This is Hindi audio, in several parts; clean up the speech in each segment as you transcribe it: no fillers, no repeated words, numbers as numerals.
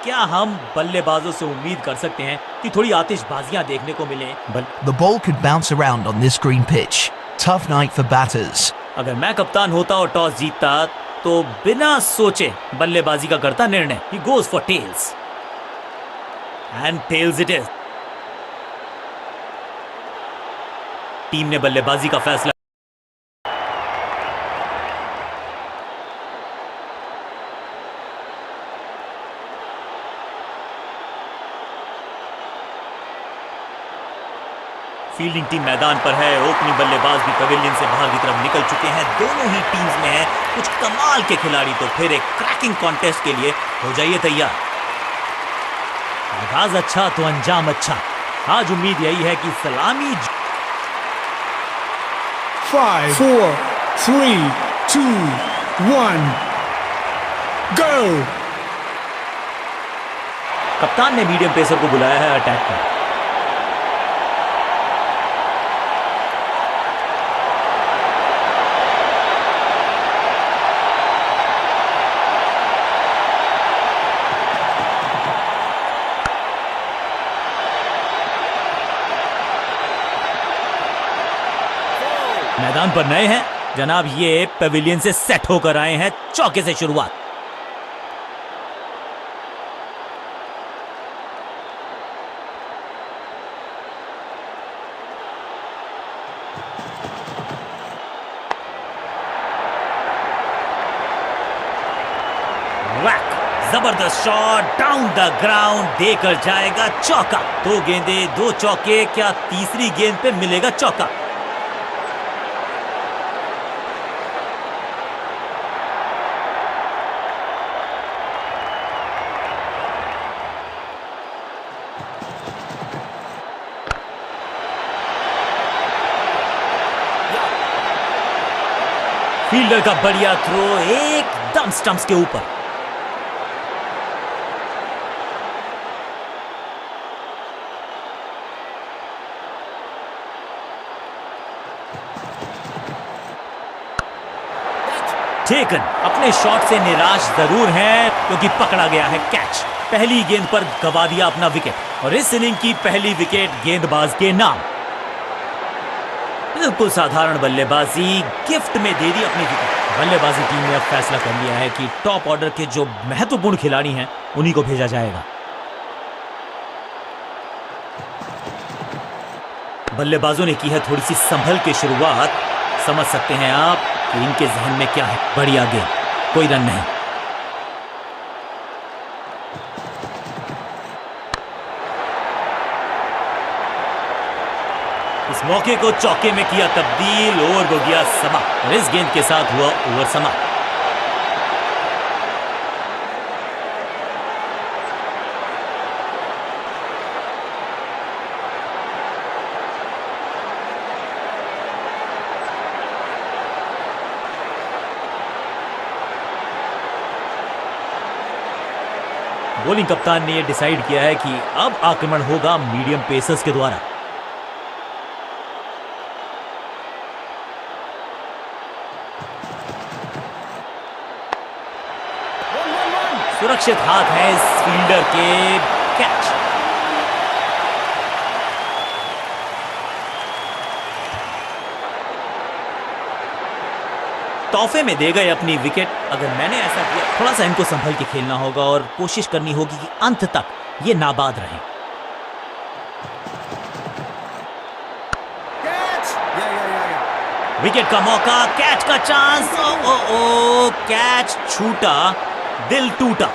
क्या हम बल्लेबाजों से उम्मीद कर सकते हैं कि थोड़ी आतिशबाजियां देखने को मिले? The ball could bounce around on this green pitch. Tough night for batters. अगर मैं कप्तान होता और टॉस जीतता तो बिना सोचे बल्लेबाजी का करता निर्णय। He goes for tails. And tails it is. Team ने बल्लेबाजी का फैसला। फील्डिंग टीम मैदान पर है। ओपनिंग बल्लेबाज भी पवेलियन से बाहर की तरफ निकल चुके हैं। दोनों ही टीम्स में हैं कुछ कमाल के खिलाड़ी, तो फिर एक क्रैकिंग कॉन्टेस्ट के लिए हो जाइए तैयार। आगाज अच्छा तो अंजाम अच्छा। आज उम्मीद यही है कि सलामी 5 4 3 2 1 go। कप्तान ने मीडियम पेसर को बुलाया है अटैक पर। मैदान पर नए हैं जनाब, ये पेविलियन से सेट होकर आए हैं। चौके से शुरुआत। वैक, जबरदस्त शॉट डाउन द ग्राउंड, देकर जाएगा चौका। 2 गेंदे 2 चौके, क्या तीसरी गेंद पे मिलेगा चौका? फील्डर का बढ़िया थ्रो एकदम स्टंप्स के ऊपर। टेकन। अपने शॉट से निराश जरूर हैं क्योंकि पकड़ा गया है कैच। पहली गेंद पर गवा दिया अपना विकेट और इस इनिंग की पहली विकेट गेंदबाज के नाम। बिल्कुल साधारण बल्लेबाजी, गिफ्ट में दे दी अपनी विकेट। बल्लेबाजी टीम ने अब फैसला कर लिया है कि टॉप ऑर्डर के जो महत्वपूर्ण खिलाड़ी हैं उन्हीं को भेजा जाएगा। बल्लेबाजों ने की है थोड़ी सी संभल के शुरुआत। समझ सकते हैं आप कि इनके जहन में क्या है। बढ़िया गेंद, कोई रन नहीं। इस मौके को चौके में किया तब्दील, ओवर हो गया समाप्त और इस गेंद के साथ हुआ ओवर समाप्त। बॉलिंग कप्तान ने यह डिसाइड किया है कि अब आक्रमण होगा मीडियम पेसर्स के द्वारा। सुरक्षित हाथ है इस फील्डर के। कैच। तोहफे में दे गए अपनी विकेट। अगर मैंने ऐसा किया, थोड़ा सा इनको संभल के खेलना होगा और कोशिश करनी होगी कि अंत तक ये नाबाद रहें। विकेट का मौका, कैच का चांस। ओ कैच छूटा, दिल टूटा।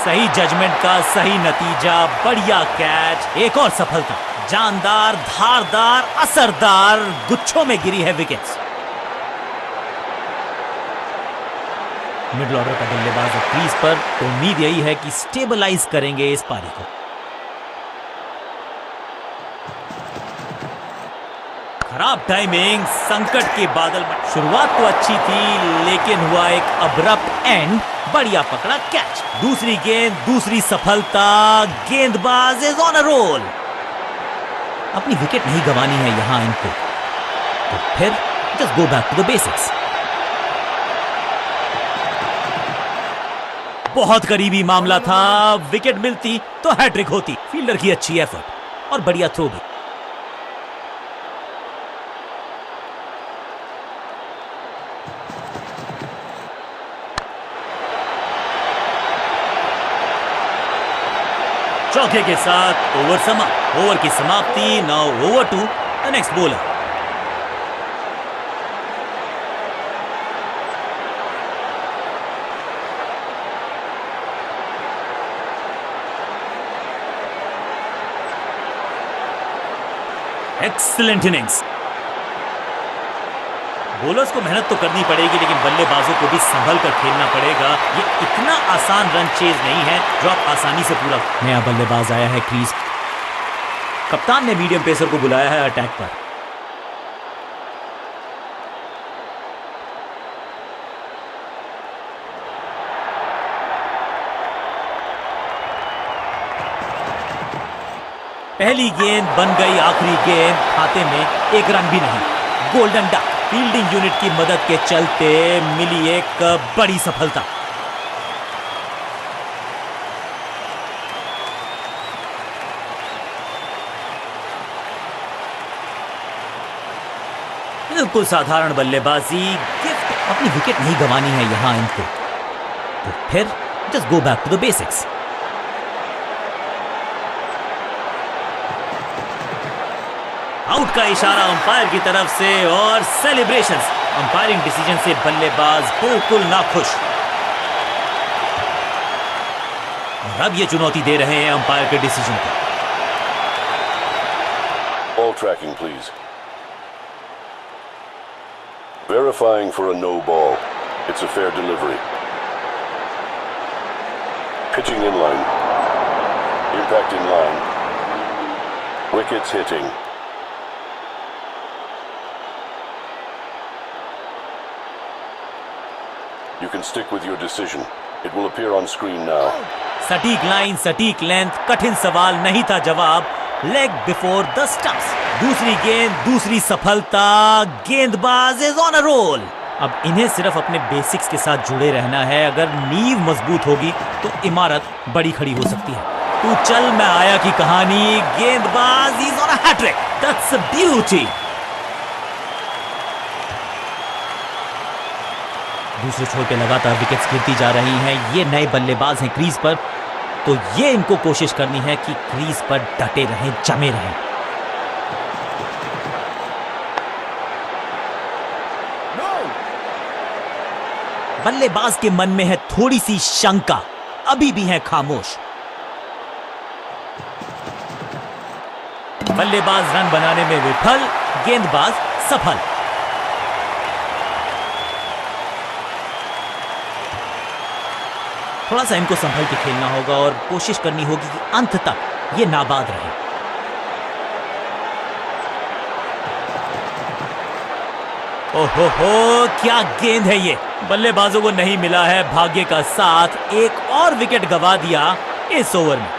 सही जजमेंट का सही नतीजा, बढ़िया कैच। एक और सफलता, जानदार, धारदार, असरदार, गुच्छों में गिरी है विकेट्स। मिडिल ऑर्डर का बल्लेबाज क्रीज पर, तो उम्मीद यही है कि स्टेबलाइज करेंगे इस पारी को। खराब टाइमिंग, संकट के बादल में शुरुआत तो अच्छी थी लेकिन हुआ एक अब्रप्ट एंड। बढ़िया पकड़ा कैच, दूसरी गेंद, दूसरी सफलता, गेंदबाज इज ऑन अ रोल। अपनी विकेट नहीं गंवानी है यहां इनको, तो फिर just go back to the basics. बहुत करीबी मामला था, विकेट मिलती तो हैट्रिक होती। फील्डर की अच्छी एफर्ट और बढ़िया थ्रो भी। चौके के साथ ओवर समाप्त। ओवर की समाप्ति। Now over to the next bowler. Excellent innings. Bowlers को मेहनत तो करनी पड़ेगी लेकिन बल्लेबाजों को भी संभल कर खेलना पड़ेगा। ये इतना आसान रन चेज नहीं है जो आप आसानी से पूरा। नया बल्लेबाज आया है क्रीज। कप्तान ने मीडियम पेसर को बुलाया है अटैक पर। पहली गेंद बन गई आखिरी गेंद, खाते में एक रन भी नहीं। Golden duck. फील्डिंग यूनिट की मदद के चलते मिली एक बड़ी सफलता। बिल्कुल साधारण बल्लेबाजी, गिफ्ट। अपनी विकेट नहीं गंवानी है यहां इनको, तो फिर just go back to the basics. Out का इशारा अंपायर की तरफ से और सेलिब्रेशंस। अंपायरिंग डिसीजन से बल्लेबाज बिल्कुल नाखुश। और अब ये चुनौती दे रहे हैं अंपायर के डिसीजन को। Ball tracking, please. Verifying for a no ball. It's a fair delivery. Pitching in line. Impact in line. Wickets hitting. You can stick with your decision. It will appear on screen now. सटीक लाइन, सटीक लेंथ, कठिन सवाल नहीं था जवाब। Leg before the stumps. दूसरी गेंद, दूसरी सफलता, गेंदबाज इज ऑन अ रोल। अब इन्हें सिर्फ अपने बेसिक्स के साथ जुड़े रहना है। अगर नींव मजबूत होगी तो इमारत बड़ी खड़ी हो सकती है। तू चल मैं आया की कहानी। गेंदबाज is on a hat trick. That's a beauty. दूसरे छोर पे लगातार विकेट्स गिरती जा रही हैं। ये नए बल्लेबाज हैं क्रीज पर, तो ये इनको कोशिश करनी है कि क्रीज पर डटे रहें, जमे रहें। बल्लेबाज के मन में है थोड़ी सी शंका, अभी भी है खामोश। बल्लेबाज रन बनाने में विफल, गेंदबाज सफल। थोड़ा सा इनको संभल के खेलना होगा और कोशिश करनी होगी कि अंत तक ये नाबाद रहे। ओहो हो, क्या गेंद है ये। बल्लेबाजों को नहीं मिला है भाग्य का साथ। एक और विकेट गंवा दिया इस ओवर में।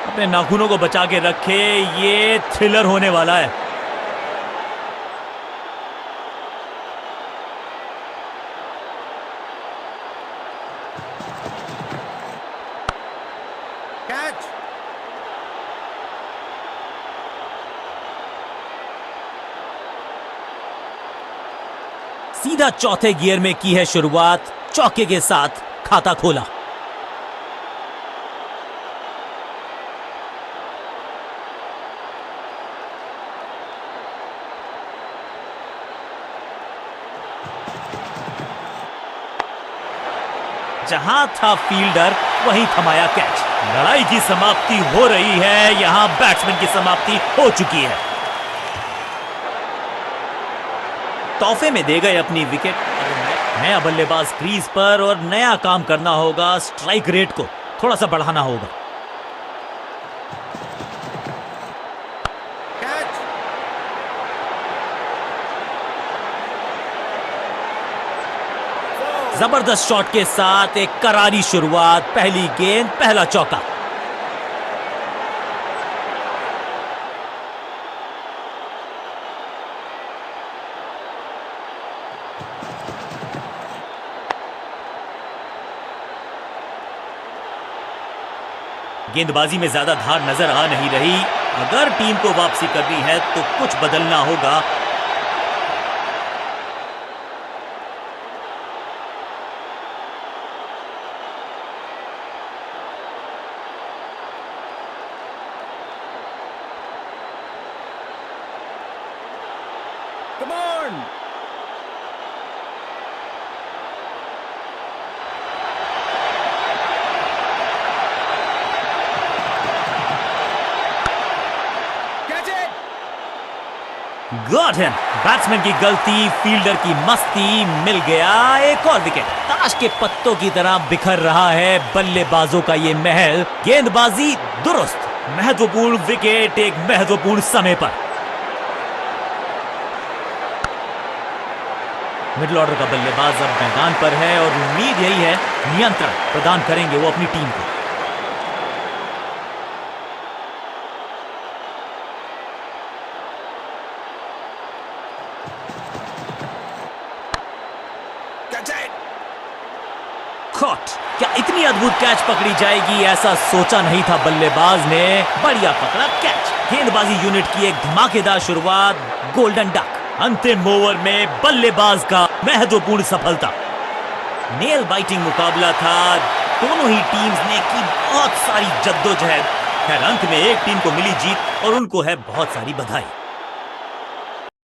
अपने नाखूनों को बचा के रखे, ये थ्रिलर होने वाला है। Catch. सीधा चौथे गियर में की है शुरुआत, चौके के साथ खाता खोला। जहां था फील्डर वहीं थमाया कैच। लड़ाई की समाप्ति हो रही है, यहां बैट्समैन की समाप्ति हो चुकी है। तोहफे में दे गए अपनी विकेट। नया बल्लेबाज क्रीज पर और नया काम करना होगा, स्ट्राइक रेट को थोड़ा सा बढ़ाना होगा। जबरदस्त शॉट के साथ एक करारी शुरुआत, पहली गेंद पहला चौका। गेंदबाजी में ज्यादा धार नजर आ नहीं रही। अगर टीम को वापसी करनी है तो कुछ बदलना होगा। Come on! Catch it! Got him. Batsman की गलती, फील्डर की मस्ती, मिल गया एक और विकेट। ताश के पत्तों की तरह बिखर रहा है बल्लेबाजों का ये महल। गेंदबाजी दुरुस्त, महत्वपूर्ण विकेट एक महत्वपूर्ण समय पर। मिडिल ऑर्डर का बल्लेबाज अब मैदान पर है और उम्मीद यही है नियंत्रण प्रदान करेंगे वो अपनी टीम को। कॉट। क्या इतनी अद्भुत कैच पकड़ी जाएगी, ऐसा सोचा नहीं था बल्लेबाज ने। बढ़िया पकड़ा कैच। गेंदबाजी यूनिट की एक धमाकेदार शुरुआत, गोल्डन डक। अंतिम ओवर में बल्लेबाज का महत्वपूर्ण सफलता। नेल बाइटिंग मुकाबला था, दोनों ही टीम्स ने की बहुत सारी जद्दोजहद। खैर अंत में एक टीम को मिली जीत और उनको है बहुत सारी बधाई।